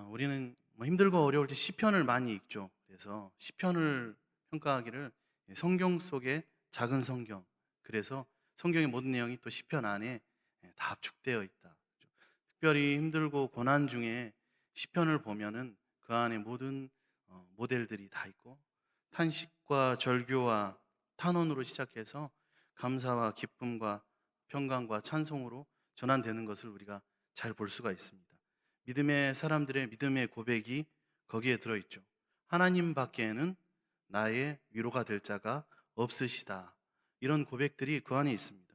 우리는 힘들고 어려울 때 시편을 많이 읽죠. 그래서 시편을 평가하기를 성경 속의 작은 성경. 그래서 성경의 모든 내용이 또 시편 안에 다 압축되어 있다. 특별히 힘들고 고난 중에 시편을 보면은 그 안에 모든 모델들이 다 있고 탄식과 절규와 탄원으로 시작해서 감사와 기쁨과 평강과 찬송으로 전환되는 것을 우리가 잘 볼 수가 있습니다. 믿음의 사람들의 믿음의 고백이 거기에 들어있죠. 하나님 밖에는 나의 위로가 될 자가 없으시다. 이런 고백들이 그 안에 있습니다.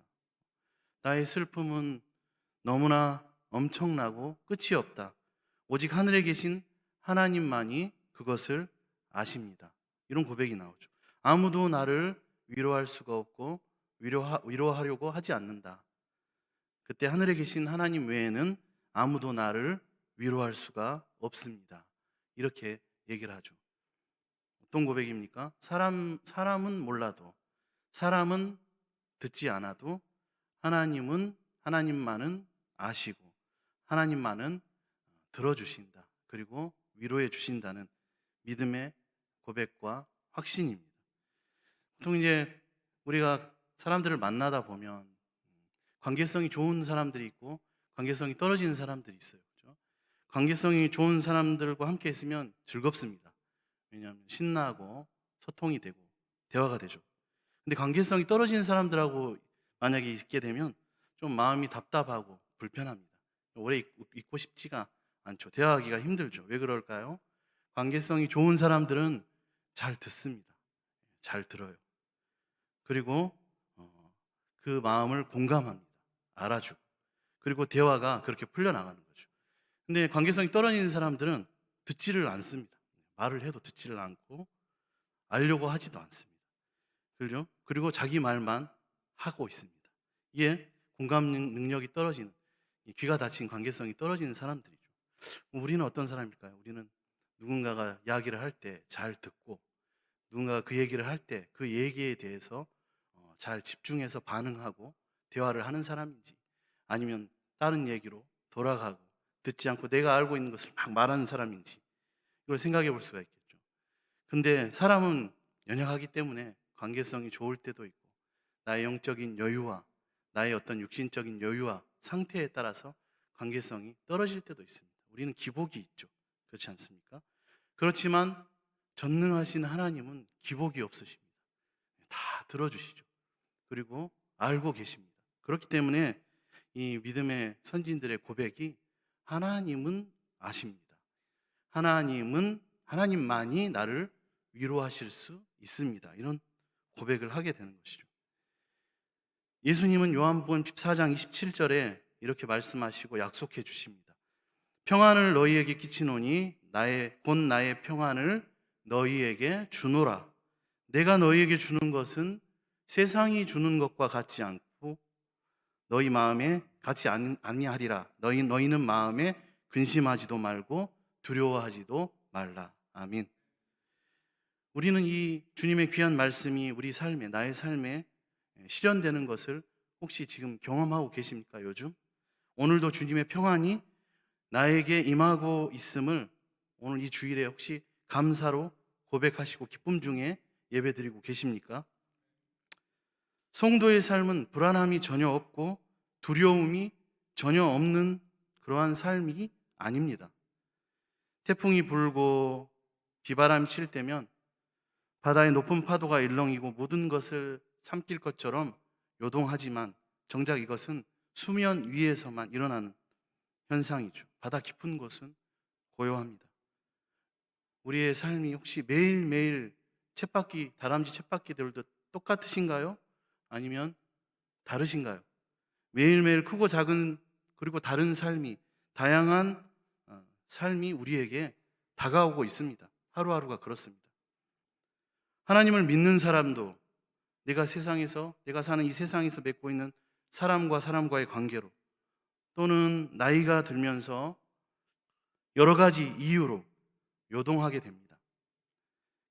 나의 슬픔은 너무나 엄청나고 끝이 없다. 오직 하늘에 계신 하나님만이 그것을 아십니다. 이런 고백이 나오죠. 아무도 나를 위로할 수가 없고 위로하려고 하지 않는다. 그때 하늘에 계신 하나님 외에는 아무도 나를 위로할 수가 없습니다. 이렇게 얘기를 하죠. 어떤 고백입니까? 사람은 몰라도, 사람은 듣지 않아도 하나님만은 아시고 하나님만은 들어주신다. 그리고 위로해 주신다는 믿음의 고백과 확신입니다. 보통 이제 우리가 사람들을 만나다 보면 관계성이 좋은 사람들이 있고 관계성이 떨어지는 사람들이 있어요. 그렇죠? 관계성이 좋은 사람들과 함께 있으면 즐겁습니다. 왜냐하면 신나고 소통이 되고 대화가 되죠. 근데 관계성이 떨어지는 사람들하고 만약에 있게 되면 좀 마음이 답답하고 불편합니다. 오래 있고 싶지가 않죠. 대화하기가 힘들죠. 왜 그럴까요? 관계성이 좋은 사람들은 잘 듣습니다. 잘 들어요. 그리고 그 마음을 공감합니다. 알아주고. 그리고 대화가 그렇게 풀려나가는 거죠. 근데 관계성이 떨어지는 사람들은 듣지를 않습니다. 말을 해도 듣지를 않고 알려고 하지도 않습니다. 그죠? 그리고 자기 말만 하고 있습니다. 이게 공감 능력이 떨어지는, 귀가 닫힌 관계성이 떨어지는 사람들이죠. 우리는 어떤 사람일까요? 우리는 누군가가 이야기를 할 때 잘 듣고 누군가가 그 얘기를 할 때 그 얘기에 대해서 잘 집중해서 반응하고 대화를 하는 사람인지, 아니면 다른 얘기로 돌아가고 듣지 않고 내가 알고 있는 것을 막 말하는 사람인지, 이걸 생각해 볼 수가 있겠죠. 근데 사람은 연약하기 때문에 관계성이 좋을 때도 있고 나의 영적인 여유와 나의 어떤 육신적인 여유와 상태에 따라서 관계성이 떨어질 때도 있습니다. 우리는 기복이 있죠. 그렇지 않습니까? 그렇지만 전능하신 하나님은 기복이 없으십니다. 다 들어주시죠. 그리고 알고 계십니다. 그렇기 때문에 이 믿음의 선진들의 고백이 하나님은 아십니다. 하나님만이 나를 위로하실 수 있습니다. 이런 고백을 하게 되는 것이죠. 예수님은 요한복음 14장 27절에 이렇게 말씀하시고 약속해 주십니다. 평안을 너희에게 끼치노니 곧 나의 평안을 너희에게 주노라. 내가 너희에게 주는 것은 세상이 주는 것과 같지 않고 너희 마음에 같이 아니하리라. 너희는 마음에 근심하지도 말고 두려워하지도 말라. 아멘. 우리는 이 주님의 귀한 말씀이 우리 삶에, 나의 삶에 실현되는 것을 혹시 지금 경험하고 계십니까? 요즘? 오늘도 주님의 평안이 나에게 임하고 있음을 오늘 이 주일에 혹시 감사로 고백하시고 기쁨 중에 예배드리고 계십니까? 성도의 삶은 불안함이 전혀 없고 두려움이 전혀 없는 그러한 삶이 아닙니다. 태풍이 불고 비바람이 칠 때면 바다의 높은 파도가 일렁이고 모든 것을 삼킬 것처럼 요동하지만 정작 이것은 수면 위에서만 일어나는 현상이죠. 바다 깊은 곳은 고요합니다. 우리의 삶이 혹시 매일매일 다람쥐 쳇바퀴들도 똑같으신가요? 아니면 다르신가요? 매일매일 크고 작은 그리고 다른 다양한 삶이 우리에게 다가오고 있습니다. 하루하루가 그렇습니다. 하나님을 믿는 사람도 내가 사는 이 세상에서 맺고 있는 사람과 사람과의 관계로, 또는 나이가 들면서 여러 가지 이유로 요동하게 됩니다.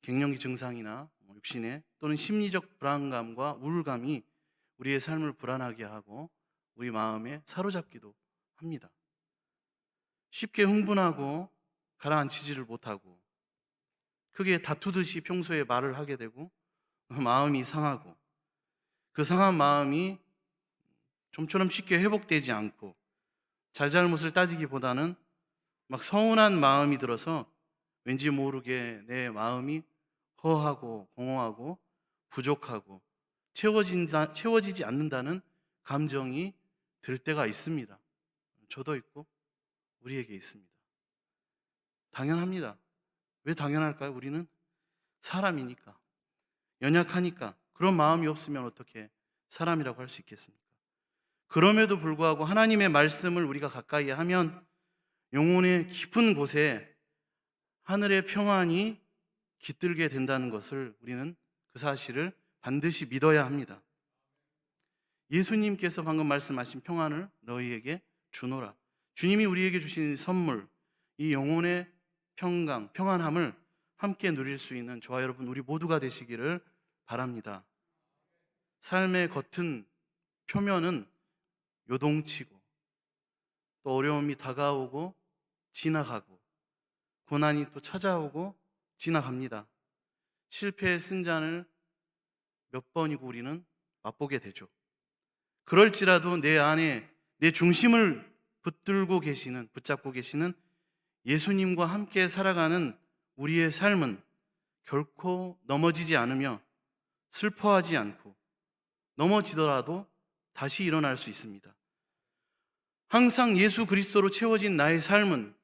갱년기 증상이나 육신의 또는 심리적 불안감과 우울감이 우리의 삶을 불안하게 하고 우리 마음에 사로잡기도 합니다. 쉽게 흥분하고 가라앉히지를 못하고 크게 다투듯이 평소에 말을 하게 되고 마음이 상하고 그 상한 마음이 좀처럼 쉽게 회복되지 않고 잘잘못을 따지기보다는 막 서운한 마음이 들어서 왠지 모르게 내 마음이 허하고 공허하고 부족하고 채워지지 않는다는 감정이 들 때가 있습니다. 저도 있고 우리에게 있습니다. 당연합니다. 왜 당연할까요? 우리는 사람이니까, 연약하니까. 그런 마음이 없으면 어떻게 사람이라고 할 수 있겠습니까? 그럼에도 불구하고 하나님의 말씀을 우리가 가까이 하면 영혼의 깊은 곳에 하늘의 평안이 깃들게 된다는 것을 우리는 그 사실을 반드시 믿어야 합니다. 예수님께서 방금 말씀하신 평안을 너희에게 주노라. 주님이 우리에게 주신 선물, 이 영혼의 평강, 평안함을 함께 누릴 수 있는 저와 여러분 우리 모두가 되시기를 바랍니다. 삶의 겉은 표면은 요동치고 또 어려움이 다가오고 지나가고 고난이 또 찾아오고 지나갑니다. 실패의 쓴잔을 몇 번이고 우리는 맛보게 되죠. 그럴지라도 내 안에 내 중심을 붙잡고 계시는 예수님과 함께 살아가는 우리의 삶은 결코 넘어지지 않으며 슬퍼하지 않고 넘어지더라도 다시 일어날 수 있습니다. 항상 예수 그리스도로 채워진 나의 삶은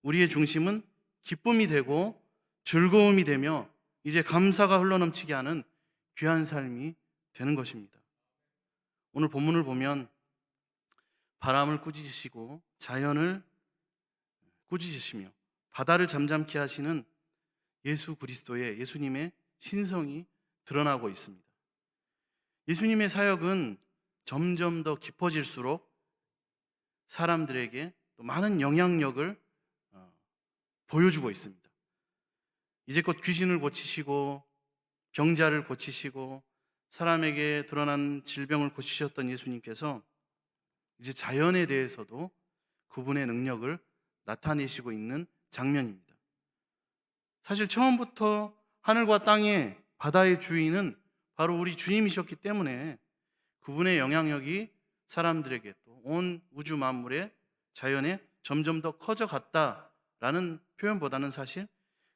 우리의 중심은 기쁨이 되고 즐거움이 되며 이제 감사가 흘러넘치게 하는 귀한 삶이 되는 것입니다. 오늘 본문을 보면 바람을 꾸짖으시고 자연을 꾸짖으시며 바다를 잠잠케 하시는 예수님의 신성이 드러나고 있습니다. 예수님의 사역은 점점 더 깊어질수록 사람들에게 또 많은 영향력을 보여주고 있습니다. 이제껏 귀신을 고치시고 병자를 고치시고 사람에게 드러난 질병을 고치셨던 예수님께서 이제 자연에 대해서도 그분의 능력을 나타내시고 있는 장면입니다. 사실 처음부터 하늘과 땅의 바다의 주인은 바로 우리 주님이셨기 때문에 그분의 영향력이 사람들에게 또 온 우주 만물의 자연에 점점 더 커져갔다라는 표현보다는 사실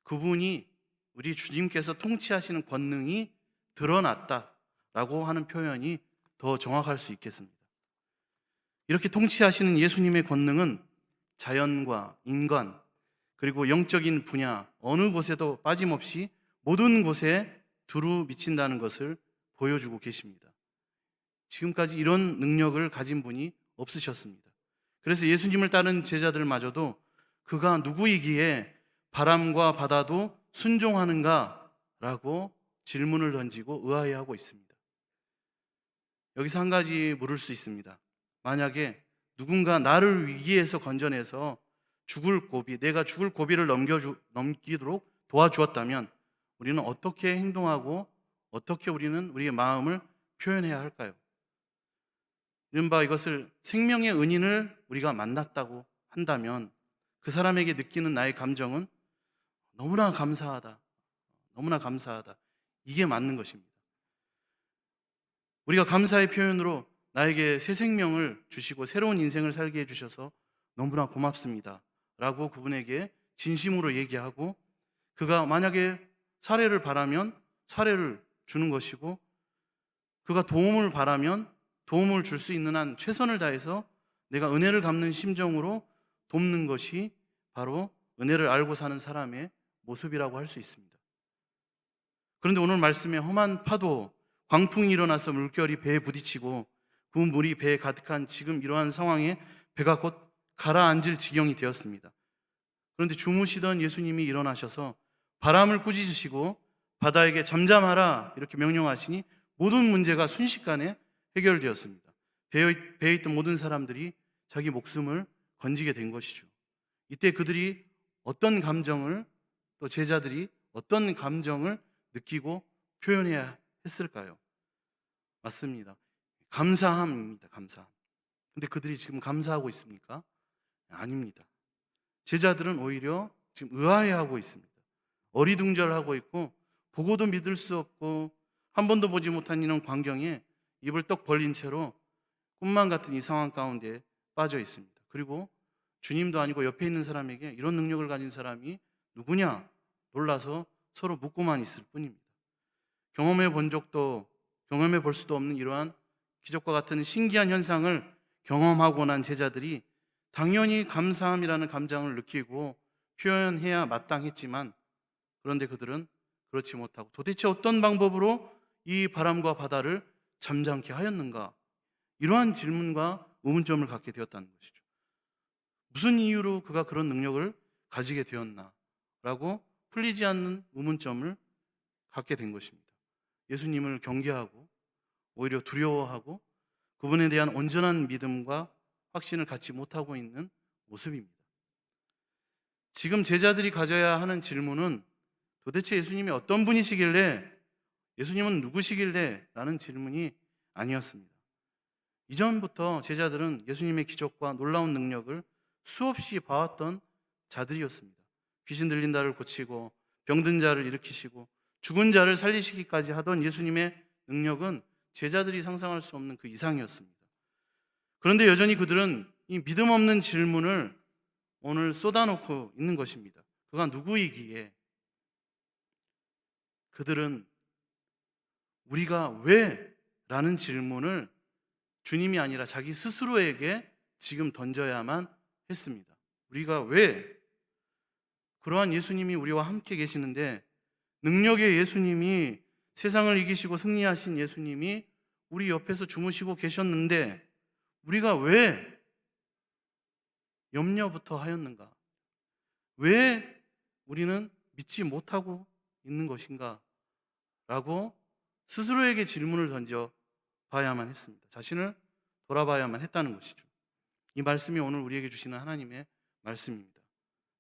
그분이 우리 주님께서 통치하시는 권능이 드러났다라고 하는 표현이 더 정확할 수 있겠습니다. 이렇게 통치하시는 예수님의 권능은 자연과 인간 그리고 영적인 분야 어느 곳에도 빠짐없이 모든 곳에 두루 미친다는 것을 보여주고 계십니다. 지금까지 이런 능력을 가진 분이 없으셨습니다. 그래서 예수님을 따른 제자들마저도 그가 누구이기에 바람과 바다도 순종하는가? 라고 질문을 던지고 의아해하고 있습니다. 여기서 한 가지 물을 수 있습니다. 만약에 누군가 나를 위기에서 건져내서 내가 죽을 고비를 넘기도록 도와주었다면 우리는 어떻게 행동하고 어떻게 우리는 우리의 마음을 표현해야 할까요? 이른바 이것을 생명의 은인을 우리가 만났다고 한다면 그 사람에게 느끼는 나의 감정은 너무나 감사하다. 너무나 감사하다. 이게 맞는 것입니다. 우리가 감사의 표현으로 나에게 새 생명을 주시고 새로운 인생을 살게 해주셔서 너무나 고맙습니다. 라고 그분에게 진심으로 얘기하고 그가 만약에 사례를 바라면 사례를 주는 것이고 그가 도움을 바라면 도움을 줄 수 있는 한 최선을 다해서 내가 은혜를 갚는 심정으로 돕는 것이 바로 은혜를 알고 사는 사람의 모습이라고 할 수 있습니다. 그런데 오늘 말씀에 험한 파도, 광풍이 일어나서 물결이 배에 부딪히고 그 물이 배에 가득한 지금 이러한 상황에 배가 곧 가라앉을 지경이 되었습니다. 그런데 주무시던 예수님이 일어나셔서 바람을 꾸짖으시고 바다에게 잠잠하라 이렇게 명령하시니 모든 문제가 순식간에 해결되었습니다. 배에 있던 모든 사람들이 자기 목숨을 건지게 된 것이죠. 이때 그들이 어떤 감정을 또 제자들이 어떤 감정을 느끼고 표현해야 했을까요? 맞습니다. 감사함입니다. 감사함. 근데 그들이 지금 감사하고 있습니까? 아닙니다. 제자들은 오히려 지금 의아해하고 있습니다. 어리둥절하고 있고 보고도 믿을 수 없고 한 번도 보지 못한 이런 광경에 입을 떡 벌린 채로 꿈만 같은 이 상황 가운데 빠져 있습니다. 그리고 주님도 아니고 옆에 있는 사람에게 이런 능력을 가진 사람이 누구냐 놀라서 서로 묻고만 있을 뿐입니다. 경험해 볼 수도 없는 이러한 기적과 같은 신기한 현상을 경험하고 난 제자들이 당연히 감사함이라는 감정을 느끼고 표현해야 마땅했지만, 그런데 그들은 그렇지 못하고 도대체 어떤 방법으로 이 바람과 바다를 잠잠케 하였는가, 이러한 질문과 의문점을 갖게 되었다는 것이죠. 무슨 이유로 그가 그런 능력을 가지게 되었나 라고 풀리지 않는 의문점을 갖게 된 것입니다. 예수님을 경계하고 오히려 두려워하고 그분에 대한 온전한 믿음과 확신을 갖지 못하고 있는 모습입니다. 지금 제자들이 가져야 하는 질문은 도대체 예수님이 어떤 분이시길래, 예수님은 누구시길래 라는 질문이 아니었습니다. 이전부터 제자들은 예수님의 기적과 놀라운 능력을 수없이 봐왔던 자들이었습니다. 귀신 들린 자를 고치고 병든 자를 일으키시고 죽은 자를 살리시기까지 하던 예수님의 능력은 제자들이 상상할 수 없는 그 이상이었습니다. 그런데 여전히 그들은 이 믿음 없는 질문을 오늘 쏟아놓고 있는 것입니다. 그가 누구이기에? 그들은 우리가 왜? 라는 질문을 주님이 아니라 자기 스스로에게 지금 던져야만 했습니다. 우리가 왜? 그러한 예수님이 우리와 함께 계시는데, 능력의 예수님이, 세상을 이기시고 승리하신 예수님이 우리 옆에서 주무시고 계셨는데 우리가 왜 염려부터 하였는가? 왜 우리는 믿지 못하고 있는 것인가? 라고 스스로에게 질문을 던져 봐야만 했습니다. 자신을 돌아봐야만 했다는 것이죠. 이 말씀이 오늘 우리에게 주시는 하나님의 말씀입니다.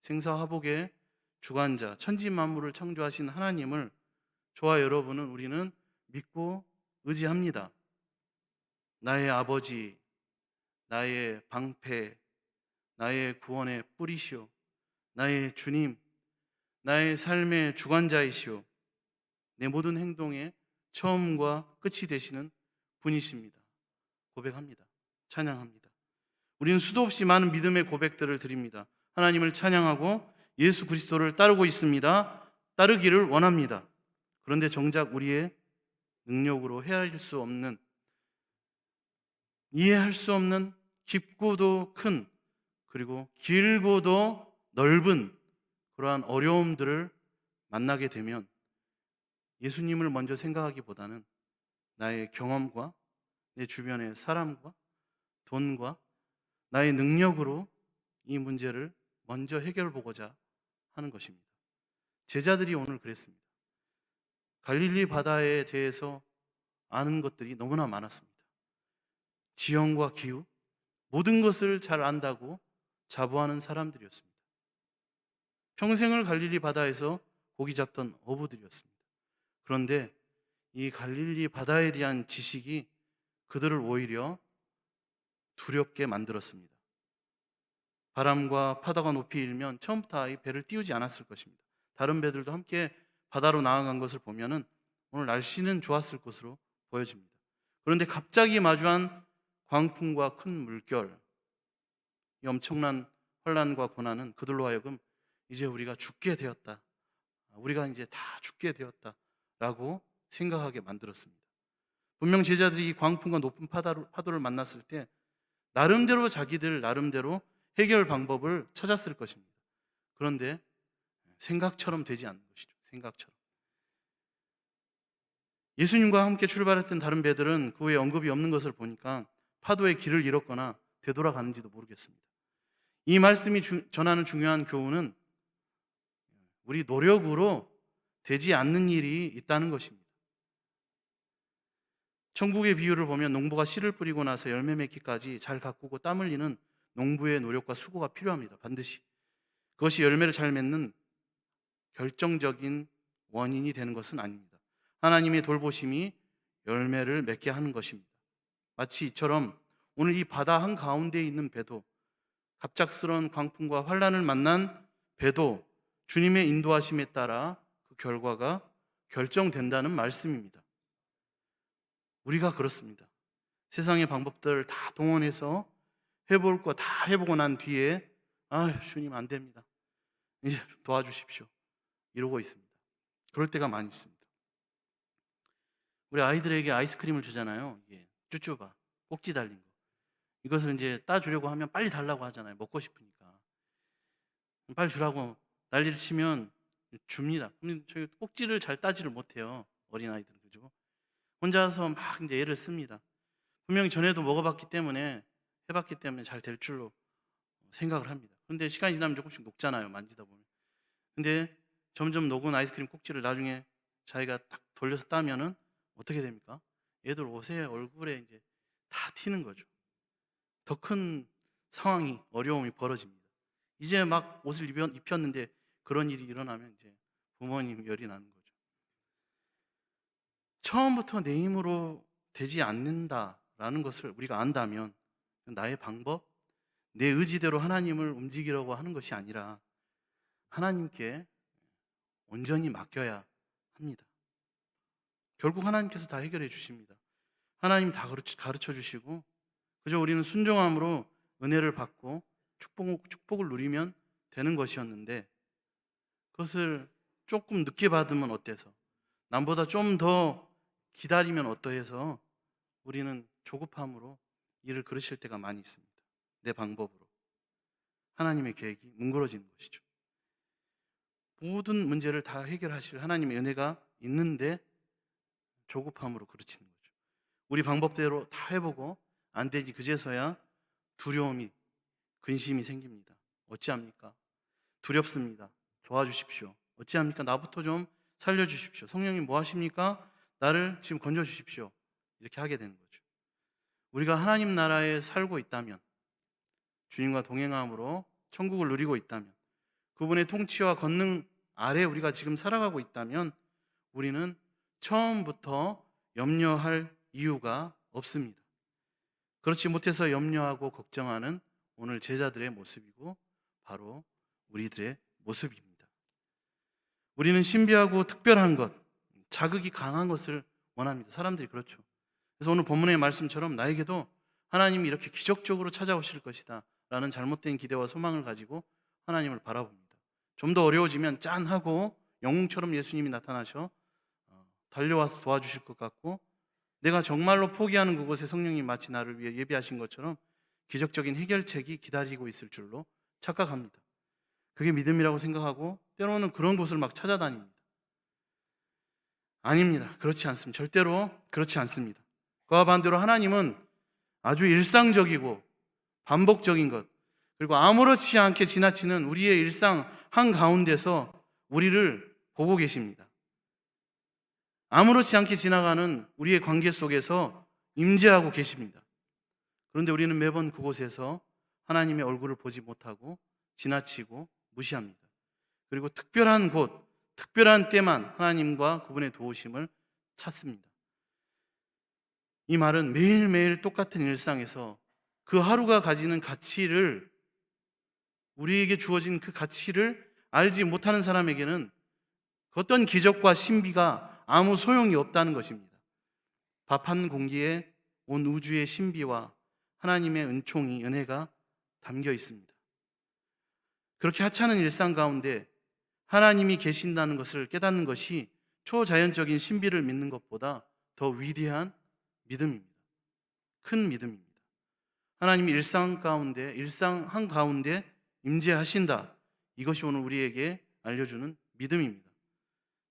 생사화복의 주관자, 천지 만물을 창조하신 하나님을 저와 여러분은, 우리는 믿고 의지합니다. 나의 아버지, 나의 방패, 나의 구원의 뿌리시오, 나의 주님, 나의 삶의 주관자이시오, 내 모든 행동의 처음과 끝이 되시는 분이십니다. 고백합니다. 찬양합니다. 우리는 수도 없이 많은 믿음의 고백들을 드립니다. 하나님을 찬양하고 예수 그리스도를 따르고 있습니다. 따르기를 원합니다. 그런데 정작 우리의 능력으로 헤아릴 수 없는, 이해할 수 없는 깊고도 큰, 그리고 길고도 넓은 그러한 어려움들을 만나게 되면 예수님을 먼저 생각하기보다는 나의 경험과 내 주변의 사람과 돈과 나의 능력으로 이 문제를 먼저 해결보고자 하는 것입니다. 제자들이 오늘 그랬습니다. 갈릴리 바다에 대해서 아는 것들이 너무나 많았습니다. 지형과 기후, 모든 것을 잘 안다고 자부하는 사람들이었습니다. 평생을 갈릴리 바다에서 고기 잡던 어부들이었습니다. 그런데 이 갈릴리 바다에 대한 지식이 그들을 오히려 두렵게 만들었습니다. 바람과 파도가 높이 일면 처음부터 이 배를 띄우지 않았을 것입니다. 다른 배들도 함께 바다로 나아간 것을 보면은 오늘 날씨는 좋았을 것으로 보여집니다. 그런데 갑자기 마주한 광풍과 큰 물결, 이 엄청난 혼란과 고난은 그들로 하여금 이제 우리가 죽게 되었다, 우리가 이제 다 죽게 되었다 라고 생각하게 만들었습니다. 분명 제자들이 이 광풍과 높은 파도를 만났을 때 나름대로 자기들 나름대로 해결 방법을 찾았을 것입니다. 그런데 생각처럼 되지 않는 것이죠. 생각처럼. 예수님과 함께 출발했던 다른 배들은 그 후에 언급이 없는 것을 보니까 파도의 길을 잃었거나 되돌아가는지도 모르겠습니다. 이 말씀이 전하는 중요한 교훈은 우리 노력으로 되지 않는 일이 있다는 것입니다. 천국의 비유를 보면 농부가 씨를 뿌리고 나서 열매 맺기까지 잘 가꾸고 땀 흘리는 농부의 노력과 수고가 필요합니다. 반드시. 그것이 열매를 잘 맺는 결정적인 원인이 되는 것은 아닙니다. 하나님의 돌보심이 열매를 맺게 하는 것입니다. 마치 이처럼 오늘 이 바다 한가운데에 있는 배도 갑작스러운 광풍과 환란을 만난 배도 주님의 인도하심에 따라 그 결과가 결정된다는 말씀입니다. 우리가 그렇습니다. 세상의 방법들을 다 동원해서 해볼 거 다 해보고 난 뒤에 주님 안 됩니다. 이제 도와주십시오. 이러고 있습니다. 그럴 때가 많이 있습니다. 우리 아이들에게 아이스크림을 주잖아요. 이게 쭈쭈바, 꼭지 달린 거. 이것을 이제 따주려고 하면 빨리 달라고 하잖아요. 먹고 싶으니까. 빨리 주라고 난리를 치면 줍니다. 근데 저희 꼭지를 잘 따지를 못해요. 어린아이들은. 그죠? 혼자서 막 이제 애를 씁니다. 분명히 전에도 먹어봤기 때문에, 해봤기 때문에 잘 될 줄로 생각을 합니다. 근데 시간이 지나면 조금씩 녹잖아요. 만지다 보면. 근데 점점 녹은 아이스크림 꼭지를 나중에 자기가 딱 돌려서 따면은 어떻게 됩니까? 애들 옷에, 얼굴에 이제 다 튀는 거죠. 더 큰 상황이, 어려움이 벌어집니다. 이제 막 옷을 입혔는데 그런 일이 일어나면 이제 부모님 열이 나는 거죠. 처음부터 내 힘으로 되지 않는다라는 것을 우리가 안다면 나의 방법, 내 의지대로 하나님을 움직이려고 하는 것이 아니라 하나님께 온전히 맡겨야 합니다. 결국 하나님께서 다 해결해 주십니다. 하나님 다 가르쳐 주시고 그저 우리는 순종함으로 은혜를 받고 축복을 누리면 되는 것이었는데 그것을 조금 늦게 받으면 어때서, 남보다 좀 더 기다리면 어떠해서 우리는 조급함으로 일을 그르칠 때가 많이 있습니다. 내 방법으로. 하나님의 계획이 뭉그러지는 것이죠. 모든 문제를 다 해결하실 하나님의 은혜가 있는데 조급함으로 그르치는 거죠. 우리 방법대로 다 해보고 안 되지 그제서야 두려움이, 근심이 생깁니다. 어찌합니까? 두렵습니다. 도와주십시오. 어찌합니까? 나부터 좀 살려주십시오. 성령님 뭐 하십니까? 나를 지금 건져주십시오. 이렇게 하게 되는 거죠. 우리가 하나님 나라에 살고 있다면, 주님과 동행함으로 천국을 누리고 있다면, 그분의 통치와 권능 아래 우리가 지금 살아가고 있다면 우리는 처음부터 염려할 이유가 없습니다. 그렇지 못해서 염려하고 걱정하는 오늘 제자들의 모습이고 바로 우리들의 모습입니다. 우리는 신비하고 특별한 것, 자극이 강한 것을 원합니다. 사람들이 그렇죠. 그래서 오늘 본문의 말씀처럼 나에게도 하나님이 이렇게 기적적으로 찾아오실 것이다 라는 잘못된 기대와 소망을 가지고 하나님을 바라봅니다. 좀 더 어려워지면 짠하고 영웅처럼 예수님이 나타나셔 달려와서 도와주실 것 같고, 내가 정말로 포기하는 그곳에 성령님 마치 나를 위해 예비하신 것처럼 기적적인 해결책이 기다리고 있을 줄로 착각합니다. 그게 믿음이라고 생각하고 때로는 그런 곳을 막 찾아다닙니다. 아닙니다. 그렇지 않습니다. 절대로 그렇지 않습니다. 그와 반대로 하나님은 아주 일상적이고 반복적인 것, 그리고 아무렇지 않게 지나치는 우리의 일상 한가운데서 우리를 보고 계십니다. 아무렇지 않게 지나가는 우리의 관계 속에서 임재하고 계십니다. 그런데 우리는 매번 그곳에서 하나님의 얼굴을 보지 못하고 지나치고 무시합니다. 그리고 특별한 곳, 특별한 때만 하나님과 그분의 도우심을 찾습니다. 이 말은 매일매일 똑같은 일상에서 그 하루가 가지는 가치를, 우리에게 주어진 그 가치를 알지 못하는 사람에게는 어떤 기적과 신비가 아무 소용이 없다는 것입니다. 밥 한 공기에 온 우주의 신비와 하나님의 은총이, 은혜가 담겨 있습니다. 그렇게 하찮은 일상 가운데 하나님이 계신다는 것을 깨닫는 것이 초자연적인 신비를 믿는 것보다 더 위대한 믿음입니다. 큰 믿음입니다. 하나님이 일상 가운데, 일상 한가운데 임재하신다. 이것이 오늘 우리에게 알려주는 믿음입니다.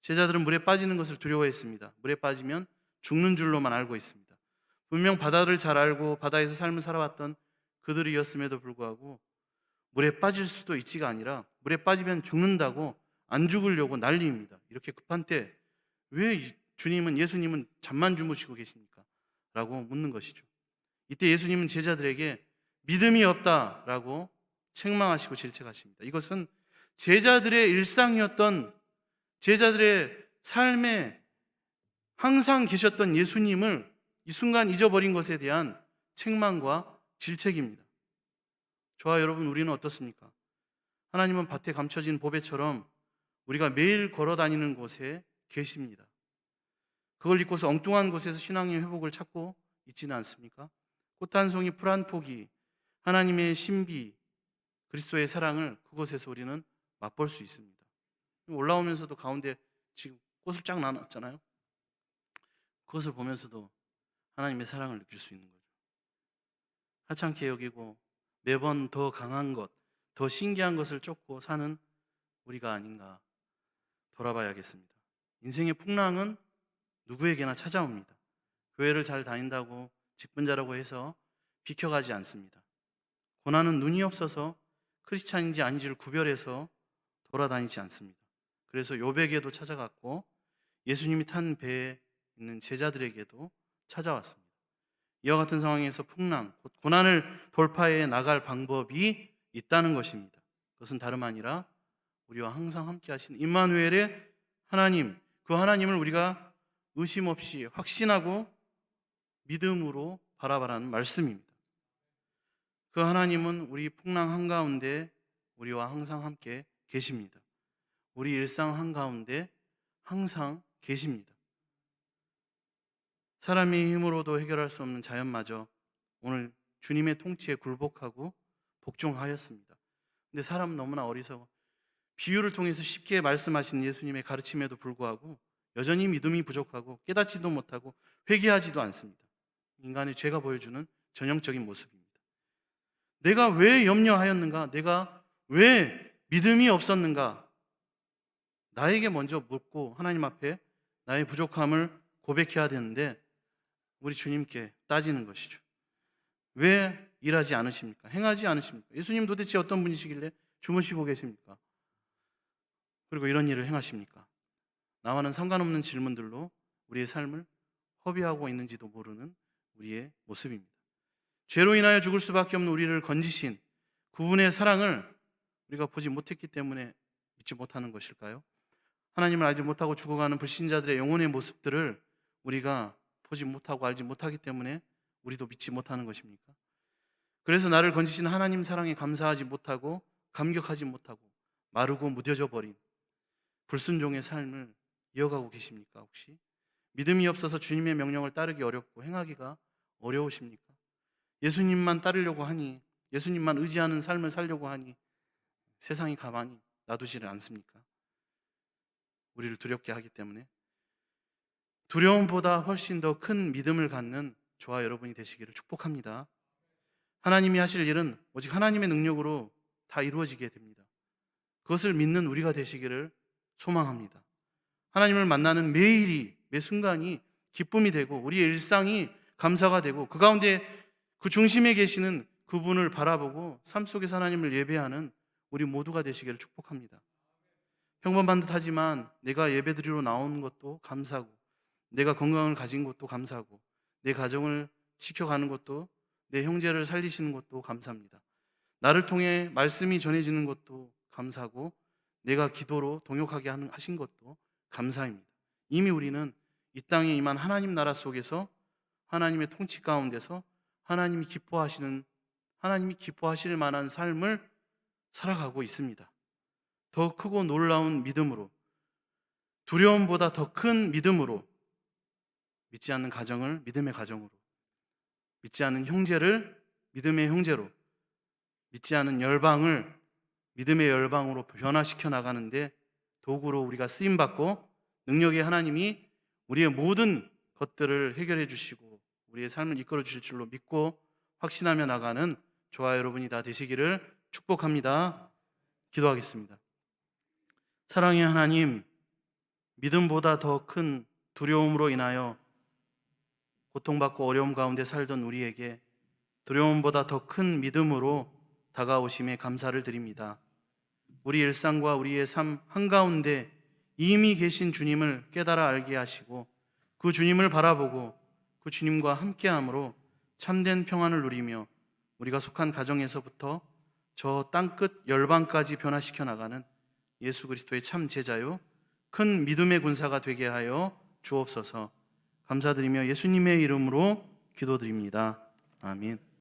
제자들은 물에 빠지는 것을 두려워했습니다. 물에 빠지면 죽는 줄로만 알고 있습니다. 분명 바다를 잘 알고 바다에서 삶을 살아왔던 그들이었음에도 불구하고 물에 빠질 수도 있지가 아니라 물에 빠지면 죽는다고 안 죽으려고 난리입니다. 이렇게 급한 때 왜 주님은, 예수님은 잠만 주무시고 계십니까? 라고 묻는 것이죠. 이때 예수님은 제자들에게 믿음이 없다라고 책망하시고 질책하십니다. 이것은 제자들의 일상이었던, 제자들의 삶에 항상 계셨던 예수님을 이 순간 잊어버린 것에 대한 책망과 질책입니다. 저와 여러분, 우리는 어떻습니까? 하나님은 밭에 감춰진 보배처럼 우리가 매일 걸어 다니는 곳에 계십니다. 그걸 잊고서 엉뚱한 곳에서 신앙의 회복을 찾고 있지는 않습니까? 꽃 한 송이, 풀 한 포기, 하나님의 신비, 그리스도의 사랑을 그곳에서 우리는 맛볼 수 있습니다. 올라오면서도 가운데 지금 꽃을 쫙 나눴잖아요. 그것을 보면서도 하나님의 사랑을 느낄 수 있는 거죠. 하찮게 여기고 매번 더 강한 것, 더 신기한 것을 쫓고 사는 우리가 아닌가 돌아봐야겠습니다. 인생의 풍랑은 누구에게나 찾아옵니다. 교회를 잘 다닌다고 직분자라고 해서 비켜가지 않습니다. 고난은 눈이 없어서 크리스찬인지 아닌지를 구별해서 돌아다니지 않습니다. 그래서 요백에도 찾아갔고 예수님이 탄 배에 있는 제자들에게도 찾아왔습니다. 이와 같은 상황에서 풍랑, 고난을 돌파해 나갈 방법이 있다는 것입니다. 그것은 다름 아니라 우리와 항상 함께 하시는 임마누엘의 하나님, 그 하나님을 우리가 의심 없이 확신하고 믿음으로 바라보라는 말씀입니다. 그 하나님은 우리 풍랑 한가운데 우리와 항상 함께 계십니다. 우리 일상 한가운데 항상 계십니다. 사람의 힘으로도 해결할 수 없는 자연마저 오늘 주님의 통치에 굴복하고 복종하였습니다. 근데 사람은 너무나 어리석어 비유를 통해서 쉽게 말씀하신 예수님의 가르침에도 불구하고 여전히 믿음이 부족하고 깨닫지도 못하고 회개하지도 않습니다. 인간의 죄가 보여주는 전형적인 모습입니다. 내가 왜 염려하였는가? 내가 왜 믿음이 없었는가? 나에게 먼저 묻고 하나님 앞에 나의 부족함을 고백해야 되는데 우리 주님께 따지는 것이죠. 왜 일하지 않으십니까? 행하지 않으십니까? 예수님 도대체 어떤 분이시길래 주무시고 계십니까? 그리고 이런 일을 행하십니까? 나와는 상관없는 질문들로 우리의 삶을 허비하고 있는지도 모르는 우리의 모습입니다. 죄로 인하여 죽을 수밖에 없는 우리를 건지신 그분의 사랑을 우리가 보지 못했기 때문에 믿지 못하는 것일까요? 하나님을 알지 못하고 죽어가는 불신자들의 영혼의 모습들을 우리가 보지 못하고 알지 못하기 때문에 우리도 믿지 못하는 것입니까? 그래서 나를 건지신 하나님 사랑에 감사하지 못하고 감격하지 못하고 마르고 무뎌져 버린 불순종의 삶을 이어가고 계십니까? 혹시 믿음이 없어서 주님의 명령을 따르기 어렵고 행하기가 어려우십니까? 예수님만 따르려고 하니, 예수님만 의지하는 삶을 살려고 하니 세상이 가만히 놔두지를 않습니까? 우리를 두렵게 하기 때문에 두려움보다 훨씬 더 큰 믿음을 갖는 저와 여러분이 되시기를 축복합니다. 하나님이 하실 일은 오직 하나님의 능력으로 다 이루어지게 됩니다. 그것을 믿는 우리가 되시기를 소망합니다. 하나님을 만나는 매일이, 매 순간이 기쁨이 되고 우리의 일상이 감사가 되고 그 가운데 그 중심에 계시는 그분을 바라보고 삶 속에서 하나님을 예배하는 우리 모두가 되시기를 축복합니다. 평범한 듯하지만 내가 예배드리러 나온 것도 감사하고 내가 건강을 가진 것도 감사하고 내 가정을 지켜가는 것도 내 형제를 살리시는 것도 감사합니다. 나를 통해 말씀이 전해지는 것도 감사하고 내가 기도로 동역하게 하신 것도 감사입니다. 이미 우리는 이 땅에 임한 하나님 나라 속에서 하나님의 통치 가운데서 하나님이 기뻐하실 만한 삶을 살아가고 있습니다. 더 크고 놀라운 믿음으로, 두려움보다 더 큰 믿음으로, 믿지 않는 가정을 믿음의 가정으로, 믿지 않는 형제를 믿음의 형제로, 믿지 않은 열방을 믿음의 열방으로 변화시켜 나가는데 도구로 우리가 쓰임받고 능력의 하나님이 우리의 모든 것들을 해결해 주시고 우리의 삶을 이끌어 주실 줄로 믿고 확신하며 나가는 저와 여러분이 다 되시기를 축복합니다. 기도하겠습니다. 사랑의 하나님, 믿음보다 더 큰 두려움으로 인하여 고통받고 어려움 가운데 살던 우리에게 두려움보다 더 큰 믿음으로 다가오심에 감사를 드립니다. 우리 일상과 우리의 삶 한가운데 이미 계신 주님을 깨달아 알게 하시고 그 주님을 바라보고 그 주님과 함께함으로 참된 평안을 누리며 우리가 속한 가정에서부터 저 땅끝 열방까지 변화시켜 나가는 예수 그리스도의 참 제자요 큰 믿음의 군사가 되게 하여 주옵소서. 감사드리며 예수님의 이름으로 기도드립니다. 아멘.